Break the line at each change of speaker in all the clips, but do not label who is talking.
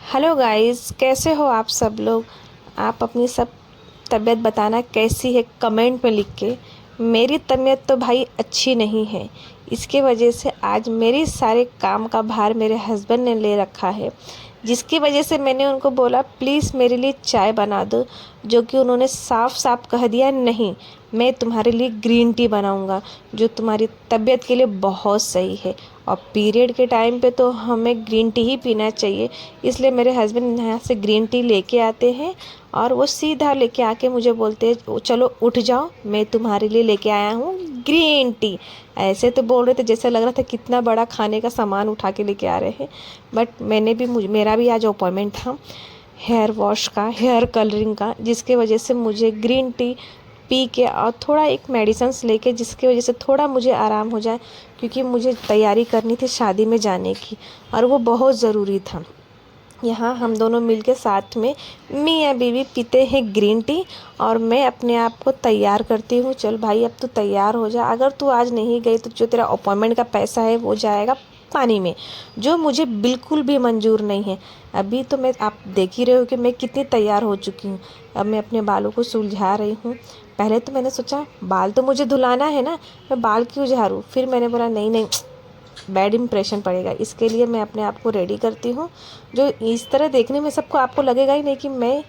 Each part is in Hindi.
हेलो गाइस, कैसे हो आप सब लोग। आप अपनी सब तबीयत बताना कैसी है कमेंट में लिख के। मेरी तबीयत तो भाई अच्छी नहीं है। इसके वजह से आज मेरी सारे काम का भार मेरे हस्बैंड ने ले रखा है, जिसकी वजह से मैंने उनको बोला प्लीज़ मेरे लिए चाय बना दो, जो कि उन्होंने साफ साफ कह दिया नहीं, मैं तुम्हारे लिए ग्रीन टी बनाऊंगा जो तुम्हारी तबीयत के लिए बहुत सही है। और पीरियड के टाइम पे तो हमें ग्रीन टी ही पीना चाहिए। इसलिए मेरे हस्बैंड यहाँ से ग्रीन टी लेके आते हैं और वो सीधा लेके आके मुझे बोलते हैं चलो उठ जाओ, मैं तुम्हारे लिए लेके आया हूँ ग्रीन टी। ऐसे तो बोल रहे थे जैसे लग रहा था कितना बड़ा खाने का सामान उठा के लेके आ रहे हैं। बट मेरा भी आज अपॉइंटमेंट था हेयर वॉश का, हेयर कलरिंग का, जिसके वजह से मुझे ग्रीन टी पी के और थोड़ा एक मेडिसिन्स लेके, जिसकी वजह से थोड़ा मुझे आराम हो जाए, क्योंकि मुझे तैयारी करनी थी शादी में जाने की और वो बहुत ज़रूरी था। यहाँ हम दोनों मिलके साथ में मियाँ बीवी पीते हैं ग्रीन टी और मैं अपने आप को तैयार करती हूँ। चल भाई अब तू तैयार हो जा, अगर तू आज नहीं गई तो जो तेरा अपॉइंटमेंट का पैसा है वो जाएगा पानी में, जो मुझे बिल्कुल भी मंजूर नहीं है। अभी तो आप देख ही रहे हो कि मैं कितनी तैयार हो चुकी हूँ। अब मैं अपने बालों को सुलझा रही हूँ। पहले तो मैंने सोचा बाल तो मुझे धुलाना है ना, मैं बाल क्यों झाड़ूँ। फिर मैंने बोला नहीं नहीं, बैड इम्प्रेशन पड़ेगा, इसके लिए मैं अपने आप को रेडी करती हूँ। जो इस तरह देखने में सबको आपको लगेगा ही नहीं कि मैं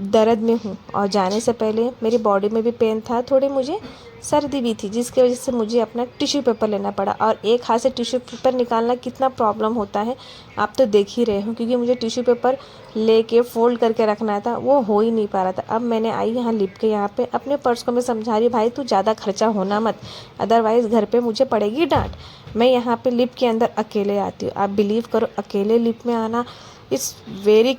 दर्द में हूँ। और जाने से पहले मेरी बॉडी में भी पेन था, थोड़ी मुझे सर्दी भी थी, जिसकी वजह से मुझे अपना टिश्यू पेपर लेना पड़ा। और एक हाथ से टिश्यू पेपर निकालना कितना प्रॉब्लम होता है आप तो देख ही रहे हो, क्योंकि मुझे टिश्यू पेपर लेके फोल्ड करके रखना था, वो हो ही नहीं पा रहा था। अब मैंने आई यहाँ लिप के यहाँ पे अपने पर्स को मैं समझा रही भाई तू ज़्यादा खर्चा होना मत, अदरवाइज़ घर पे मुझे पड़ेगी डांट। मैं यहाँ पे लिप के अंदर अकेले आती हूँ। आप बिलीव करो, अकेले लिप में आना इस वेरी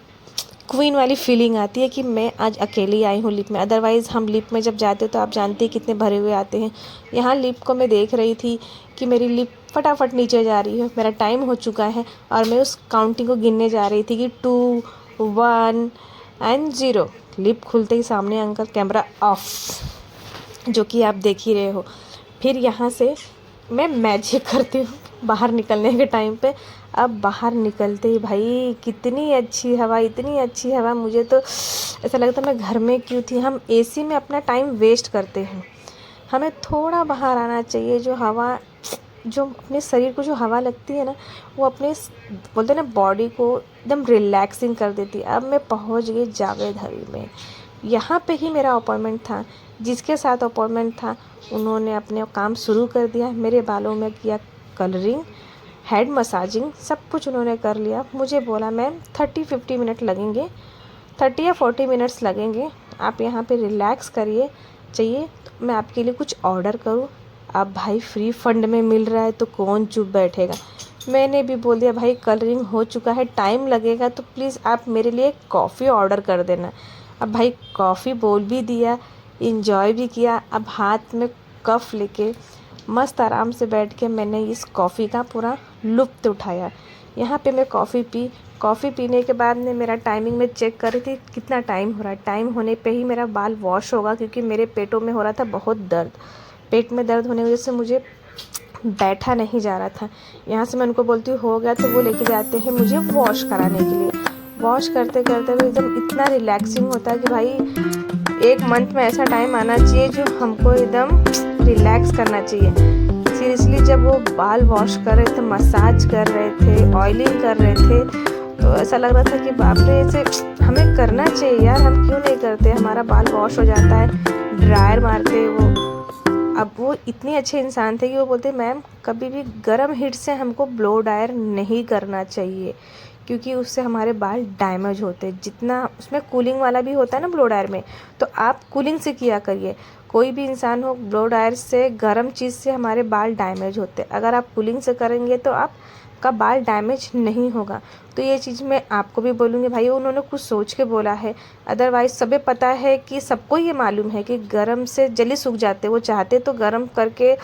क्वीन वाली फीलिंग आती है कि मैं आज अकेली आई हूँ लिप में। अदरवाइज़ हम लिप में जब जाते तो आप जानते हैं कितने भरे हुए आते हैं। यहाँ लिप को मैं देख रही थी कि मेरी लिप फटाफट नीचे जा रही है, मेरा टाइम हो चुका है और मैं उस काउंटिंग को गिनने जा रही थी कि 2 1 एंड 0। लिप खुलते ही सामने अंकल कैमरा ऑफ, जो कि आप देख ही रहे हो। फिर यहाँ से मैं मैजिक करती हूँ बाहर निकलने के टाइम पे। अब बाहर निकलते ही भाई कितनी अच्छी हवा, इतनी अच्छी हवा, मुझे तो ऐसा लगता मैं घर में क्यों थी। हम एसी में अपना टाइम वेस्ट करते हैं, हमें थोड़ा बाहर आना चाहिए। जो हवा, जो अपने शरीर को जो हवा लगती है ना, वो अपने बोलते हैं ना बॉडी को एकदम रिलैक्सिंग कर देती है। अब मैं पहुंच गई जावेद हरी में। यहाँ पे ही मेरा अपॉइंटमेंट था, जिसके साथ अपॉइंटमेंट था उन्होंने अपने काम शुरू कर दिया। मेरे बालों में किया कलरिंग, हेड मसाजिंग, सब कुछ उन्होंने कर लिया। मुझे बोला मैम 30-50 मिनट लगेंगे, 30 या 40 मिनट्स लगेंगे, आप यहाँ पे रिलैक्स करिए, चाहिए तो मैं आपके लिए कुछ ऑर्डर करूँ। अब भाई फ्री फंड में मिल रहा है तो कौन चुप बैठेगा। मैंने भी बोल दिया भाई कलरिंग हो चुका है, टाइम लगेगा तो प्लीज़ आप मेरे लिए कॉफ़ी ऑर्डर कर देना। अब भाई कॉफ़ी बोल भी दिया, इंजॉय भी किया। अब हाथ में कप लेके मस्त आराम से बैठ के मैंने इस कॉफ़ी का पूरा लुत्फ़ उठाया। यहाँ पे मैं कॉफ़ी पी। कॉफ़ी पीने के बाद में मेरा टाइमिंग में चेक कर रही थी कितना टाइम हो रहा है। टाइम होने पे ही मेरा बाल वॉश होगा, क्योंकि मेरे पेटों में हो रहा था बहुत दर्द। पेट में दर्द होने की वजह से मुझे बैठा नहीं जा रहा था। यहाँ से मैं उनको बोलती हूँ हो गया, तो वो लेके जाते हैं मुझे वॉश कराने के लिए। वॉश करते करते हुए एकदम इतना रिलैक्सिंग होता है कि भाई एक मंथ में ऐसा टाइम आना चाहिए जो हमको एकदम रिलैक्स करना चाहिए। सीरियसली जब वो बाल वॉश कर रहे थे, मसाज कर रहे थे, ऑयलिंग कर रहे थे, तो ऐसा लग रहा था कि बाप रे, ऐसे हमें करना चाहिए यार, हम क्यों नहीं करते। हमारा बाल वॉश हो जाता है, ड्रायर मारते वो। अब वो इतने अच्छे इंसान थे कि वो बोलते मैम कभी भी गर्म हीट से हमको ब्लो ड्रायर नहीं करना चाहिए, क्योंकि उससे हमारे बाल डैमेज होते हैं। जितना उसमें कूलिंग वाला भी होता है ना ब्लो ड्रायर में, तो आप कूलिंग से किया करिए। कोई भी इंसान हो, ब्लो ड्रायर से, गर्म चीज़ से हमारे बाल डैमेज होते हैं। अगर आप कूलिंग से करेंगे तो आपका बाल डैमेज नहीं होगा। तो ये चीज़ मैं आपको भी बोलूँगी भाई, उन्होंने कुछ सोच के बोला है। अदरवाइज़ सबे पता है कि सबको ये मालूम है कि गर्म से जल्दी सूख जाते। वो चाहते तो गर्म करके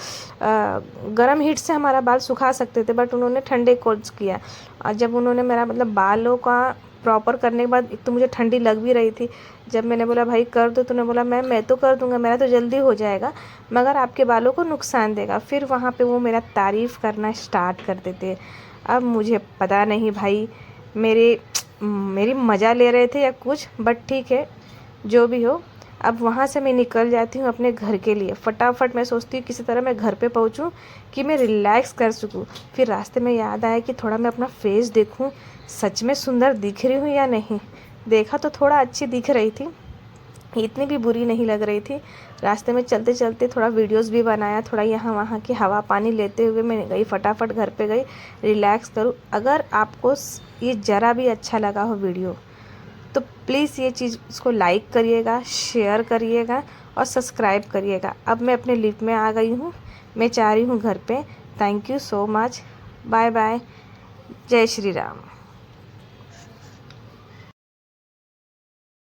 गर्म हीट से हमारा बाल सुखा सकते थे, बट उन्होंने ठंडे कोर्स किया। और जब उन्होंने मेरा मतलब बालों का प्रॉपर करने के बाद, एक तो मुझे ठंडी लग भी रही थी, जब मैंने बोला भाई कर दो, तो उन्होंने बोला मैम मैं तो कर दूंगा, मेरा तो जल्दी हो जाएगा, मगर आपके बालों को नुकसान देगा। फिर वहाँ पे वो मेरा तारीफ़ करना स्टार्ट कर देते। अब मुझे पता नहीं भाई, मेरे मेरी मज़ा ले रहे थे या कुछ, बट ठीक है जो भी हो। अब वहाँ से मैं निकल जाती हूँ अपने घर के लिए। फटाफट मैं सोचती हूँ किसी तरह मैं घर पे पहुँचूँ कि मैं रिलैक्स कर सकूँ। फिर रास्ते में याद आया कि थोड़ा मैं अपना फेस देखूँ, सच में सुंदर दिख रही हूँ या नहीं। देखा तो थोड़ा अच्छी दिख रही थी, इतनी भी बुरी नहीं लग रही थी। रास्ते में चलते चलते थोड़ा वीडियोस भी बनाया, थोड़ा यहाँ वहाँ की हवा पानी लेते हुए मैं गई, फटाफट घर पे गई रिलैक्स करूँ। अगर आपको ये ज़रा भी अच्छा लगा हो वीडियो तो प्लीज़ ये चीज़ इसको लाइक करिएगा, शेयर करिएगा और सब्सक्राइब करिएगा। अब मैं अपने लिफ्ट में आ गई हूँ, मैं जा रही हूँ घर पे। Thank you so much, bye bye, जय श्री राम।